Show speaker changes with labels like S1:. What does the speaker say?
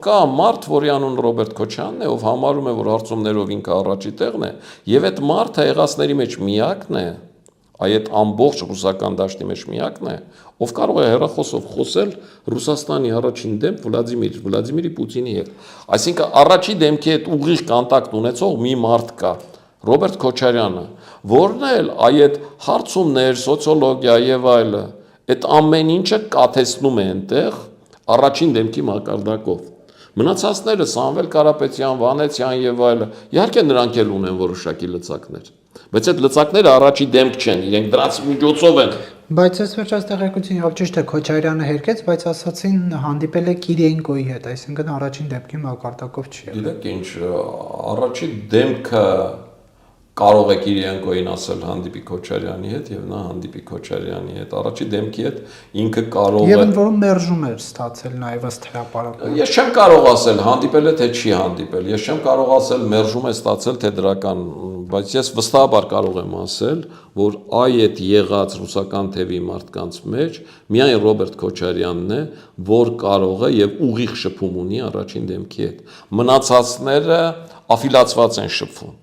S1: Կա մարդ, որի անունը Ռոբերտ Քոչարյանն է, ով համարում է, որ հարցումներով ինքը առաջի տեղն է, եւ այդ մարդը եղածների մեջ միակն է, այդ ամբողջ ռուսական դաշտի մեջ միակն է, ով կարող է հեռախոսով խոսել Ռուսաստանի առաջին դեմք Վլադիմիր Պուտինի հետ։ Այսինքն առաջի դեմքի հետ ուղիղ կոնտակտ ունեցող մի մարդ կա, Ռոբերտ Քոչարյանը, որն էլ այդ հարցումներ, սոցիոլոգիա եւ այլը, այդ ամեն ինչը կաթեցնում է այնտեղ առաջին դեմքի մակարդակով։ Մնացածները Սամվել Կարապետյան, Վանեցյան եւ այլը, իհարկե նրանք էլ ունեն որոշակի լծակներ, բայց այդ լծակները առաջի դեմք չեն, իրենք դրանց միջոցով են։
S2: Բայց այս վերջած տեղեկություն եւ ճիշտ է Քոչարյանը հերկեց, բայց ասացին հանդիպել է Կիրիենկոյի հետ, այսինքն առաջին դեպքի մակարդակով չի եղել։
S1: Գիտեք ինչ, առաջի դեմքը կարող է Կիրիենկոյին ասել հանդիպի Քոչարյանի հետ եւ նա հանդիպի Քոչարյանի հետ, առաջի դեմքի հետ ինքը կարող է։
S2: Եվ ընդ որում մերժում էր ստացել նաեւ ըստ հրապարակը։
S1: Ես չեմ կարող ասել հանդիպել է թե չի հանդիպել, ես չեմ կարող ասել մերժում է ստացել թե դրական, բայց ես վստահաբար կարող եմ ասել, որ այդ եղած ռուսական թևի մարդկանց մեջ միայն Ռոբերտ Քոչարյանն է, որ կարող է եւ ուղիղ շփում ունի առաջին դեմքի հետ։ Մնացածները աֆիլացված են շփվում։